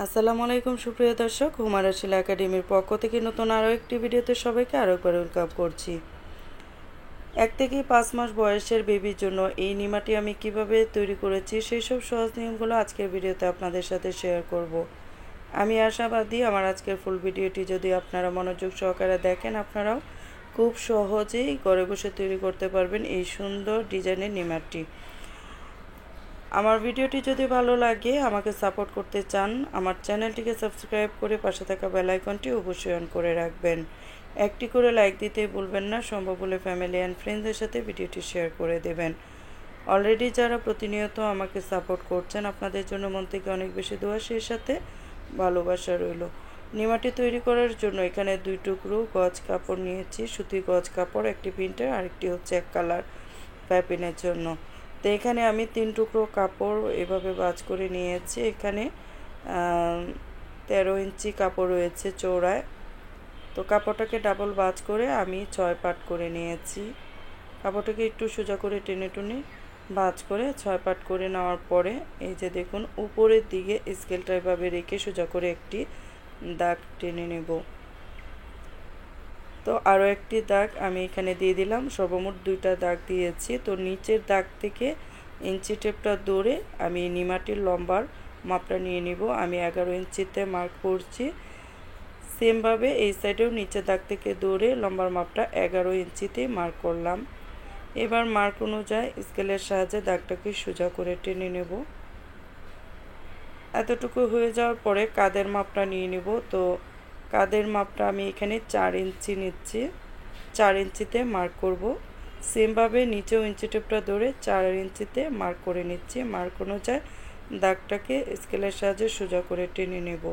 আসসালামু আলাইকুম সুপ্রিয় দর্শক, হুমায়রা শিলা একাডেমির পক্ষ থেকে নতুন আরও একটি ভিডিওতে সবাইকে আরও একবার ওয়েলকাম করছি। 1 থেকে 5 মাস বয়সের বেবির জন্য এই নিমাটি আমি কিভাবে তৈরি করেছি সেই সব সহজ নিয়মগুলো আজকের ভিডিওতে আপনাদের সাথে শেয়ার করব। আমি আশাবাদী আমার আজকের ফুল ভিডিওটি যদি আপনারা মনোযোগ সহকারে দেখেন, আপনারাও খুব সহজেই ঘরে বসে তৈরি করতে পারবেন এই সুন্দর ডিজাইনের নিমাটি। আমার ভিডিওটি যদি ভালো লাগে, আমাকে সাপোর্ট করতে চান, আমার চ্যানেলটিকে সাবস্ক্রাইব করে পাশে থাকা বেল আইকনটি অবশ্যই অন করে রাখবেন। একটি করে লাইক দিতে ভুলবেন না। সম্ভব হলে ফ্যামিলি অ্যান্ড ফ্রেন্ডসদের সাথে ভিডিওটি শেয়ার করে দেবেন। অলরেডি যারা প্রতিনিয়ত আমাকে সাপোর্ট করছেন, আপনাদের জন্য মন থেকে অনেক বেশি দোয়া, সেই সাথে ভালোবাসা রইল। নিমাটি তৈরি করার জন্য এখানে 2 টুকরো গজ কাপড় নিয়েছি, সুতি গজ কাপড়, একটি প্রিন্টের, আরেকটি হচ্ছে 1 কালার পাইপিনের জন্য। তো এখানে আমি 3 টুকরো কাপড় এভাবে ভাঁজ করে নিয়েছি। এখানে 13 ইঞ্চি কাপড় রয়েছে চওড়ায়। তো কাপড়টাকে ডাবল ভাঁজ করে আমি 6 পাট করে নিয়েছি। কাপড়টাকে একটু সোজা করে টেনে টুনে ভাঁজ করে 6 পাট করে নেওয়ার পরে এই যে দেখুন, উপরের দিকে স্কেলটা এভাবে রেখে সোজা করে একটি দাগ টেনে নেব। তো আরও একটি দাগ আমি এখানে দিয়ে দিলাম, সর্বমোট 2টা দাগ দিয়েছি। তো নিচের দাগ থেকে ইঞ্চি টেপটা ধরে আমি নিমাটির লম্বার মাপটা নিয়ে নিব। আমি 11 ইঞ্চিতে মার্ক করছি। সেমভাবে এই সাইডেও নিচের দাগ থেকে ধরে লম্বার মাপটা 11 ইঞ্চিতে মার্ক করলাম। এবার মার্ক অনুযায়ী স্কেলের সাহায্যে দাগটাকে সোজা করে টেনে নেব। এতটুকু হয়ে যাওয়ার পরে কাঁধের মাপটা নিয়ে নেব। তো কাঁধের মাপটা আমি এখানে 4 ইঞ্চি নিচ্ছি, 4 ইঞ্চিতে মার্ক করব। সেমভাবে নিচেও ইঞ্চি টেপটা ধরে 4 ইঞ্চিতে মার্ক করে নিচ্ছি। মার্ক অনুযায়ী দাগটাকে স্কেলের সাহায্যে সোজা করে টেনে নেব।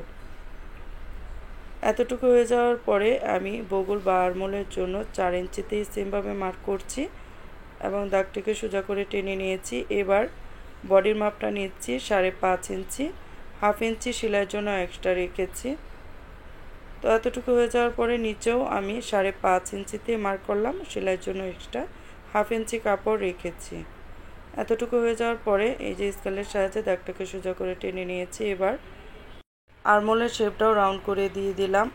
এতটুকু হয়ে যাওয়ার পরে আমি বগল বা আরমোলের জন্য 4 ইঞ্চিতেই সেমভাবে মার্ক করছি এবং দাগটিকে সোজা করে টেনে নিয়েছি। এবার বডির মাপটা নিচ্ছি 5.5 ইঞ্চি, হাফ ইঞ্চি সেলাইয়ের জন্য এক্সট্রা রেখেছি। তো এতটুকু হয়ে যাওয়ার পরে নিচেও আমি 5.5 ইঞ্চিতে মার্ক করলাম, সেলাইয়ের জন্য এক্সট্রা হাফ ইঞ্চি কাপড় রেখেছি। এতটুকু হয়ে যাওয়ার পরে এই যে স্কেলের সাহায্যে দাগটাকে সোজা করে টেনে নিয়েছি। এবার আরমোলের শেপটাও রাউন্ড করে দিয়ে দিলাম।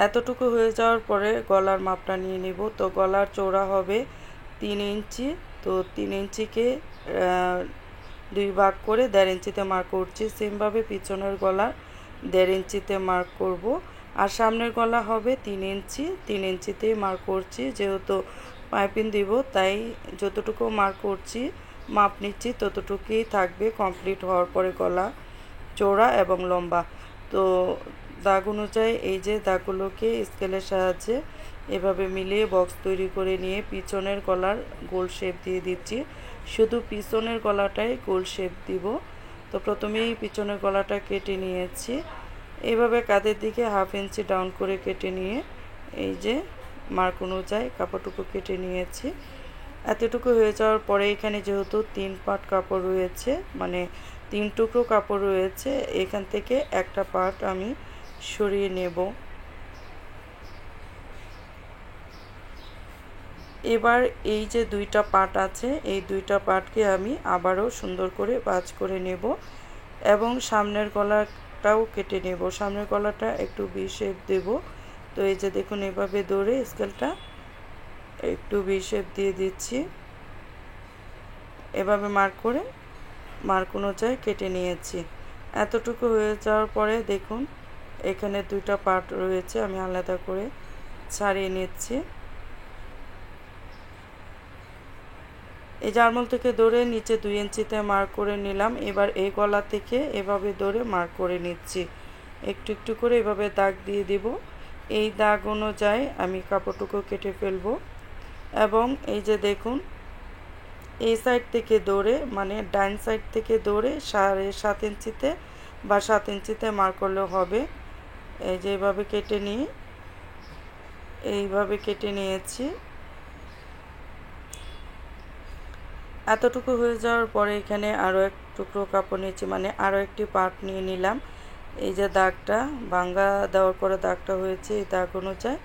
এতটুকু হয়ে যাওয়ার পরে গলার মাপটা নিয়ে নিব। তো গলার চওড়া হবে 3 ইঞ্চি। তো 3 ইঞ্চিকে 2 ভাগ করে 1.5 ইঞ্চিতে মার্ক করছি। সেমভাবে পিছনের গলার 1.5 ইঞ্চিতে মার্ক করব। আর সামনের গলা হবে 3 ইঞ্চি, 3 ইঞ্চিতেই মার্ক করছি। যেহেতু পাইপিং দিব তাই যতটুকু মার্ক করছি মাপ নিচ্ছি ততটুকুই থাকবে কমপ্লিট হওয়ার পরে গলা চওড়া এবং লম্বা। তো দাগ অনুযায়ী এই যে দাগগুলোকে স্কেলের সাহায্যে এভাবে মিলিয়ে বক্স তৈরি করে নিয়ে পিছনের গলার গোল শেপ দিয়ে দিচ্ছি। শুধু পিছনের গলাটাই গোল শেপ দিব। তো প্রথমেই পিছনের গলাটা কেটে নিয়েছি। এইভাবে কাঁধের দিকে হাফ ইঞ্চি ডাউন করে কেটে নিয়ে এই যে মার্ক অনুযায়ী কাপড়টুকু কেটে নিয়েছি। এতটুকু হয়ে যাওয়ার পরে এখানে যেহেতু 3 পাট কাপড় রয়েছে, মানে 3 টুকরো কাপড় রয়েছে, এখান থেকে একটা পার্ট আমি সরিয়ে নেব। এবার এই যে 2টা পার্ট আছে, এই 2টা পার্টকে আমি আবারও সুন্দর করে ভাঁজ করে নেব এবং সামনের গলাটাও কেটে নেব। সামনের গলাটা একটু ভি শেপ দেব। তো এই যে দেখুন, এভাবে ধরে স্কেলটা একটু ভি শেপ দিয়ে দিচ্ছি। এভাবে মার্ক করে মার্ক অনুযায়ী কেটে নিয়েছি। এতটুকু হয়ে যাওয়ার পরে দেখুন এখানে 2টা পার্ট রয়েছে, আমি আলাদা করে ছাড়িয়ে নিচ্ছি। এই যে আরমোল থেকে ধরে নিচে 2 ইঞ্চিতে মার্ক করে নিলাম। এবার এই গলা থেকে এভাবে ধরে মার্ক করে নিচ্ছি। একটু একটু করে এভাবে দাগ দিয়ে দিব। এই দাগ অনুযায়ী আমি কাপড়টুকু কেটে ফেলব এবং এই যে দেখুন এই সাইড থেকে ধরে, মানে ডাইন সাইড থেকে ধরে 7.5 ইঞ্চিতে বা 7 ইঞ্চিতে মার্ক করলেও হবে। এই যে এইভাবে কেটে নিয়ে এইভাবে কেটে নিয়েছি। এতটুকু হয়ে যাওয়ার পরে এখানে আরও এক টুকরো কাপড় নিয়েছি, মানে আরও একটি পার্ট নিয়ে নিলাম। এই যে দাগটা ভাঙ্গা দেওয়ার পরে দাগটা হয়েছে, এই দাগ অনুযায়ী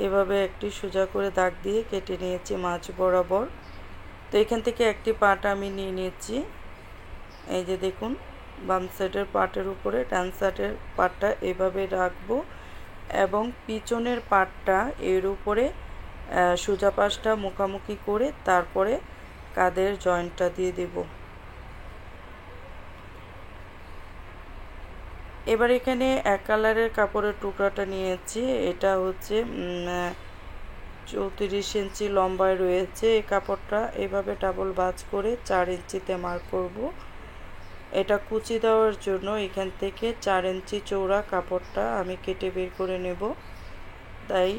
এভাবে একটি সোজা করে দাগ দিয়ে কেটে নিয়েছি মাঝ বরাবর। তো এখান থেকে একটি পার্ট আমি নিয়ে নিয়েছি। এই যে দেখুন বাম সাইডের পার্টের উপরে ডান সাইডের পার্টটা এভাবে রাখবো এবং পিছনের পার্টটা এর উপরে সোজা পাশটা মুখামুখি করে তারপরে কাঁধের জয়েন্টটা দিয়ে দেব। এবার এখানে এক কালারের কাপড়ের টুকরাটা নিয়েছি, এটা হচ্ছে 34 ইঞ্চি লম্বায় রয়েছে। এই কাপড়টা এভাবে ডাবল ভাঁজ করে 4 ইঞ্চিতে মার্ক করব। এটা কুচি দেওয়ার জন্য এখান থেকে 4 ইঞ্চি চৌড়া কাপড়টা আমি কেটে বের করে নেব, তাই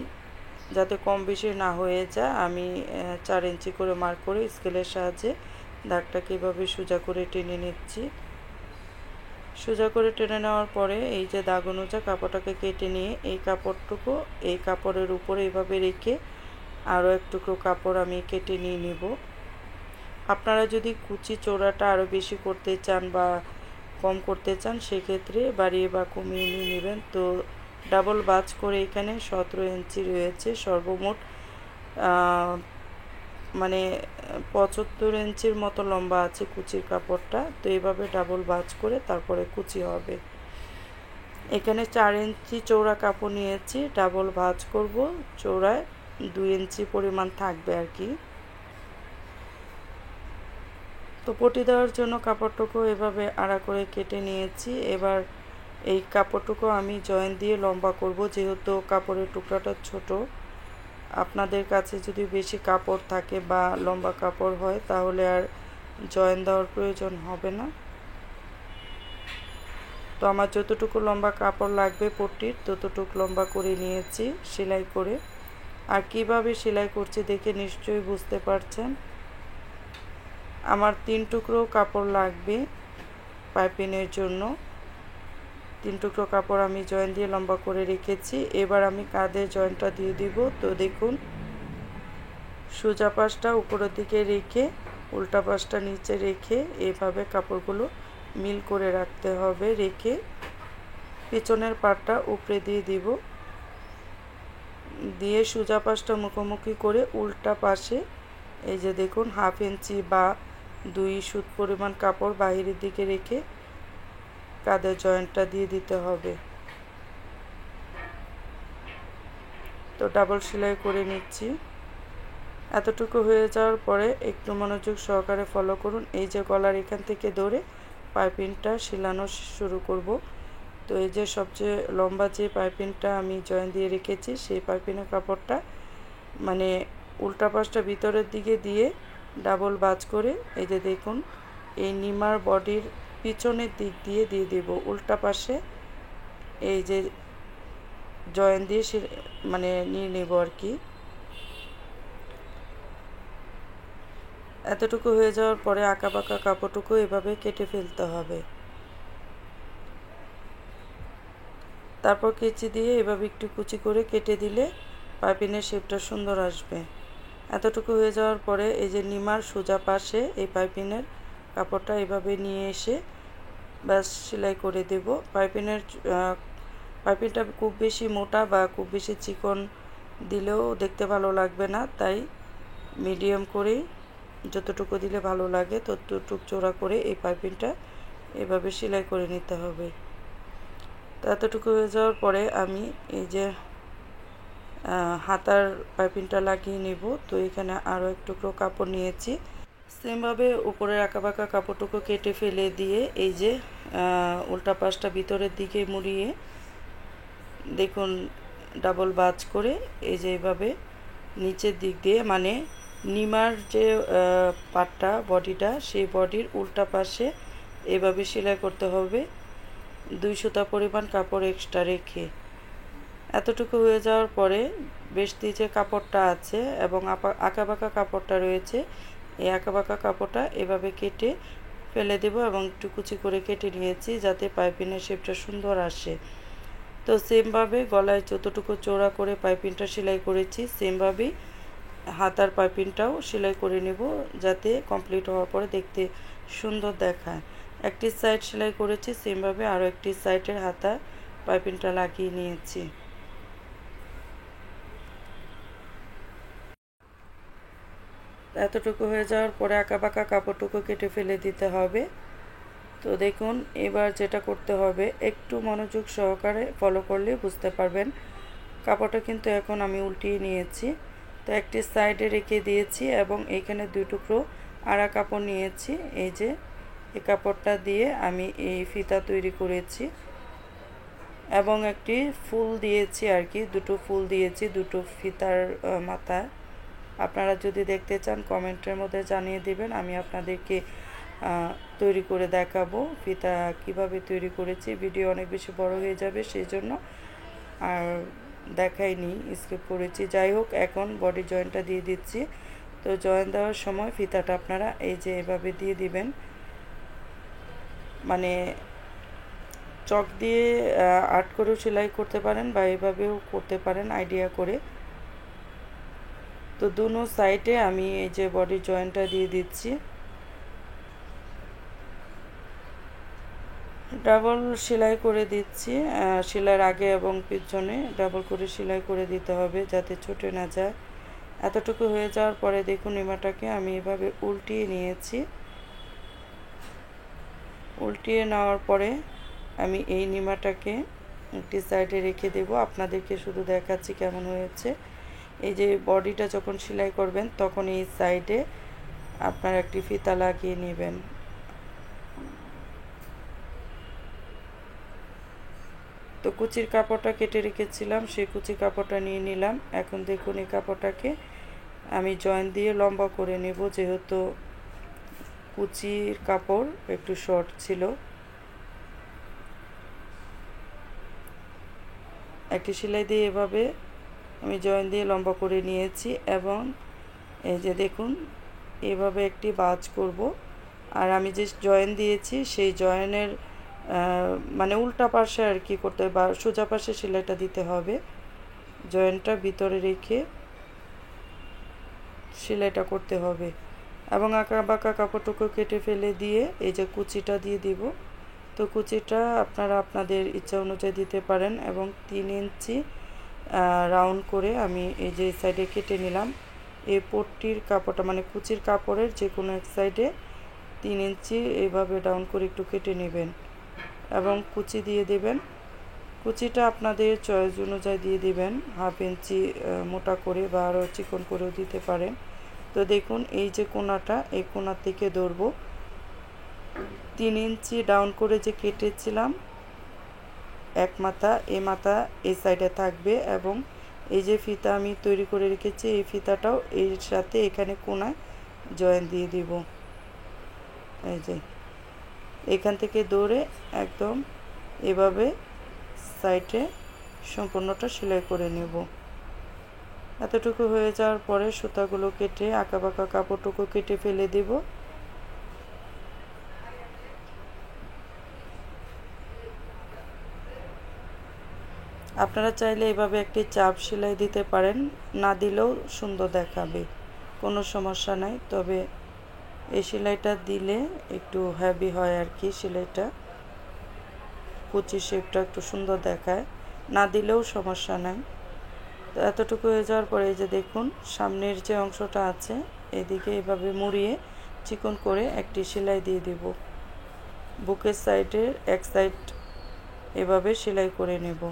যাতে কম বেশি না হয়ে যায় আমি 4 ইঞ্চি করে মার্ক করে স্কেলের সাহায্যে দাগটাকে এভাবে সোজা করে টেনে নিচ্ছি। সোজা করে টেনে নেওয়ার পরে এই যে দাগ অনুযায়ী কাপড়টাকে কেটে নিয়ে এই কাপড়টুকু এই কাপড়ের উপরে এভাবে রেখে আরও এক টুকরো কাপড় আমি কেটে নিয়ে নিব। আপনারা যদি কুচি চৌড়াটা আরও বেশি করতে চান বা কম করতে চান সেক্ষেত্রে বাড়িয়ে বা কমিয়ে নিয়ে নেবেন। তো ডাবল ভাঁজ করে এখানে 17 ইঞ্চি রয়েছে, সর্বমোট মানে 75 ইঞ্চির মতো লম্বা আছে কুচির কাপড়টা। তো এইভাবে ডাবল ভাঁজ করে তারপরে কুচি হবে। এখানে 4 ইঞ্চি চৌড়া কাপড় নিয়েছি, ডাবল ভাঁজ করব, চৌড়ায় 2 ইঞ্চি পরিমাণ থাকবে আর কি। তো পটি দেওয়ার জন্য কাপড়টুকু এভাবে আড়া করে কেটে নিয়েছি। এবার এই কাপড়টুকু আমি জয়েন দিয়ে লম্বা করব, যেহেতু কাপড়ের টুকরাটা ছোট। আপনাদের কাছে যদি বেশি কাপড় থাকে বা লম্বা কাপড় হয় তাহলে আর জয়েন দেওয়ার প্রয়োজন হবে না। তো আমার যতটুকু লম্বা কাপড় লাগবে পট্টির ততটুকু লম্বা করে নিয়েছি সেলাই করে। আর কিভাবে সেলাই করছি দেখে নিশ্চয়ই বুঝতে পারছেন। আমার 3 টুকরো কাপড় লাগবে পাইপিংয়ের জন্য। 3 টুকরো কাপড় আমি জয়েন দিয়ে লম্বা করে রেখেছি। এবার আমি কাঁধের জয়েন্টটা দিয়ে দিব। তো দেখুন, সোজা পাশটা উপরের দিকে রেখে উল্টা পাশটা নিচে রেখে এভাবে কাপড়গুলো মিল করে রাখতে হবে। রেখে পিছনের পাটটা উপরে দিয়ে দিব, দিয়ে সোজা পাশটা মুখোমুখি করে উল্টা পাশে এই যে দেখুন 1/2 ইঞ্চি বা 2 সুত পরিমাণ কাপড় বাইরের দিকে রেখে কাঁধের জয়েন্টটা দিয়ে দিতে হবে। তো ডাবল সেলাই করে নিচ্ছি। এতটুকু হয়ে যাওয়ার পরে একটু মনোযোগ সহকারে ফলো করুন। এই যে গলার এখান থেকে ধরে পাইপিংটা সেলানো শুরু করব। তো এই যে সবচেয়ে লম্বা যে পাইপিংটা আমি জয়েন দিয়ে রেখেছি সেই পাইপিংয়ের কাপড়টা মানে উল্টা পাশটা ভিতরের দিকে দিয়ে ডাবল ভাঁজ করে এই যে দেখুন এই নিমার বডির পিছনের দিক দিয়ে দিয়ে দেব উল্টা পাশে। এই যে জয়েন দিয়ে মানে নিয়ে নেব আর কি। এতটুকু হয়ে যাওয়ার পরে আঁকা বাঁকা কাপড়টুকু এভাবে কেটে ফেলতে হবে। তারপর কেচি দিয়ে এভাবে একটু কুচি করে কেটে দিলে পাইপিংয়ের শেপটা সুন্দর আসবে। এতটুকু হয়ে যাওয়ার পরে এই যে নিমার সোজা পাশে এই পাইপিংয়ের কাপড়টা এভাবে নিয়ে এসে ব্যাস সেলাই করে দেব। পাইপিংটা খুব বেশি মোটা বা খুব বেশি চিকন দিলেও দেখতে ভালো লাগবে না, তাই মিডিয়াম করেই যতটুকু দিলে ভালো লাগে ততটুকু চওড়া করে এই পাইপিংটা এভাবে সেলাই করে নিতে হবে। তো এতটুকু হয়ে যাওয়ার পরে আমি এই যে হাতার পাইপিংটা লাগিয়ে নেব। তো এখানে আরও এক টুকরো কাপড় নিয়েছি, সেমভাবে উপরের আঁকাবাঁকা কাপড়টুকু কেটে ফেলে দিয়ে এই যে উল্টা পাশটা ভিতরের দিকে মুড়িয়ে দেখুন ডাবল ভাঁজ করে এই যে এইভাবে নিচের দিক দিয়ে মানে নিমার যে পাটটা বডিটা সেই বডির উল্টা পাশে এভাবে সেলাই করতে হবে 2 সুতা পরিমাণ কাপড় এক্সট্রা রেখে। এতটুকু হয়ে যাওয়ার পরে বেশি যে কাপড়টা আছে এবং আঁকাবাঁকা কাপড়টা রয়েছে এই আঁকাবাঁকা কাপড়টা এভাবে কেটে ফেলে দেব এবং একটু কুচি করে কেটে নিয়েছি যাতে পাইপিংয়ের শেপটা সুন্দর আসে। তো সেমভাবে গলায় যতটুকু চওড়া করে পাইপিংটা সেলাই করেছি সেমভাবেই হাতার পাইপিংটাও সেলাই করে নেব যাতে কমপ্লিট হওয়ার পরে দেখতে সুন্দর দেখায়। একটি সাইড সেলাই করেছি, সেমভাবে আরও একটি সাইডের হাতা পাইপিংটা লাগিয়ে নিয়েছি। এতটুকু হয়ে যাওয়ার পরে আঁকাবাঁকা কাপড়টুকু কেটে ফেলে দিতে হবে। তো দেখুন এবার যেটা করতে হবে একটু মনোযোগ সহকারে ফলো করলে বুঝতে পারবেন। কাপড়টা কিন্তু এখন আমি উল্টিয়ে নিয়েছি, তো একটি সাইডে রেখে দিয়েছি এবং এখানে 2 টুকরো আড়া কাপড় নিয়েছি। এই যে এই কাপড়টা দিয়ে আমি এই ফিতা তৈরি করেছি এবং একটি ফুল দিয়েছি আর কি, দুটো ফুল দিয়েছি দুটো ফিতার মাথায়। আপনারা যদি দেখতে চান কমেন্টের মধ্যে জানিয়ে দিবেন, আমি আপনাদেরকে তৈরি করে দেখাবো ফিতা কিভাবে তৈরি করেছি। ভিডিও অনেক বেশি বড় হয়ে যাবে সেই জন্য আর দেখাইনি, স্কিপ করেছি। যাই হোক, এখন বডি জয়েন্টটা দিয়ে দিচ্ছি। তো জয়েন দেওয়ার সময় ফিতাটা আপনারা এই যে এভাবে দিয়ে দিবেন, মানে চক দিয়ে আর্ট করেও সেলাই করতে পারেন বা এভাবেও করতে পারেন আইডিয়া করে। তো দুনো সাইডে আমি এই যে বডি জয়েন্টটা দিয়ে দিচ্ছি। ডাবল সেলাই করে দিচ্ছি, সেলাইয়ের আগে এবং পিছনে ডাবল করে সেলাই করে দিতে হবে যাতে ছুটে না যায়। এতটুকু হয়ে যাওয়ার পরে দেখুন নিমাটাকে আমি এভাবে উল্টিয়ে নিয়েছি। উল্টিয়ে নেওয়ার পরে আমি এই নিমাটাকে একটি সাইডে রেখে দেব। আপনাদেরকে শুধু দেখাচ্ছি কেমন হয়েছে। এই যে বডিটা যখন সেলাই করবেন তখন এই সাইডে আপনারা একটি ফিতা লাগিয়ে নেবেন। তো কুচির কাপড়টা কেটে রেখেছিলাম, সেই কুচির কাপড়টা নিয়ে নিলাম। এখন দেখুন এই কাপড়টাকে আমি জয়েন দিয়ে লম্বা করে নেব, যেহেতু কুচির কাপড় একটু শর্ট ছিল। একটি সেলাই দিয়ে এভাবে আমি জয়েন দিয়ে লম্বা করে নিয়েছি এবং এই যে দেখুন এভাবে একটি বাজ করব। আর আমি যে জয়েন দিয়েছি সেই জয়েনের মানে উল্টা পাশে আর কি করতে হবে, বা সোজা পাশে সেলাইটা দিতে হবে। জয়েনটা ভিতরে রেখে সেলাইটা করতে হবে এবং আঁকা বাঁকা কাপড়টুকু কেটে ফেলে দিয়ে এই যে কুচিটা দিয়ে দিব। তো কুচিটা আপনারা আপনাদের ইচ্ছা অনুযায়ী দিতে পারেন এবং 3 ইঞ্চি রাউন্ড করে আমি এই যে সাইডে কেটে নিলাম। এই পট্টির কাপড়টা মানে কুচির কাপড়ের যে কোনো এক সাইডে 3 ইঞ্চি এইভাবে ডাউন করে একটু কেটে নেবেন এবং কুচি দিয়ে দেবেন। কুচিটা আপনাদের চয়েস অনুযায়ী দিয়ে দিবেন, 1/2 ইঞ্চি মোটা করে বা আরও চিকন করেও দিতে পারেন। তো দেখুন এই যে কোণাটা, এই কোণা থেকে ধরবো 3 ইঞ্চি ডাউন করে যে কেটেছিলাম এক মাথা, এই মাথা এই সাইডে থাকবে এবং এই যে ফিতা আমি তৈরি করে রেখেছি এই ফিতাটাও এর সাথে এখানে কোণায় জয়েন দিয়ে দিব। এই যে এখান থেকে ধরে একদম এভাবে সাইডে সম্পূর্ণটা সেলাই করে নেব। এতটুকু হয়ে যাওয়ার পরে সুতাগুলো কেটে আঁকা বাঁকা কাপড়টুকু কেটে ফেলে দেব। আপনারা চাইলে এভাবে একটি চাপ সেলাই দিতে পারেন, না দিলেও সুন্দর দেখাবে, কোনো সমস্যা নাই। তবে এই সেলাইটা দিলে একটু হেভি হয় আর কি, সেলাইটা কুচি শেপটা একটু সুন্দর দেখায়, না দিলেও সমস্যা নাই। তো এতটুকু হয়ে যাওয়ার পরে এই যে দেখুন সামনের যে অংশটা আছে এদিকে এভাবে মুড়িয়ে চিকন করে একটি সেলাই দিয়ে দেব। বুকের সাইডের এক সাইড এভাবে সেলাই করে নেব।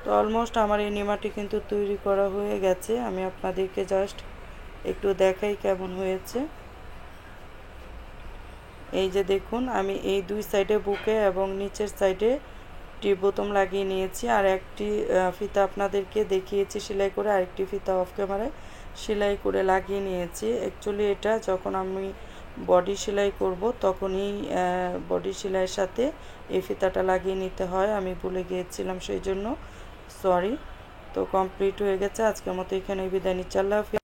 তো অলমোস্ট আমার এই নিমাটি কিন্তু তৈরি করা হয়ে গেছে। আমি আপনাদেরকে জাস্ট একটু দেখাই কেমন হয়েছে। এই যে দেখুন আমি এই 2 সাইডে বুকে এবং নিচের সাইডে টিপ বোতাম লাগিয়ে নিয়েছি, আর একটি ফিতা আপনাদেরকে দেখিয়েছি সেলাই করে, আরেকটি ফিতা অফ ক্যামেরায় সেলাই করে লাগিয়ে নিয়েছি। অ্যাকচুয়ালি এটা যখন আমি বডি সেলাই করব তখনই বডি সেলাইয়ের সাথে এই ফিতাটা লাগিয়ে নিতে হয়, আমি ভুলে গিয়েছিলাম সেই জন্য সরি। তো কমপ্লিট হয়ে গেছে, আজকের মতো এখানে বিদায় নিচ্ছি। আল্লাহ হাফেজ।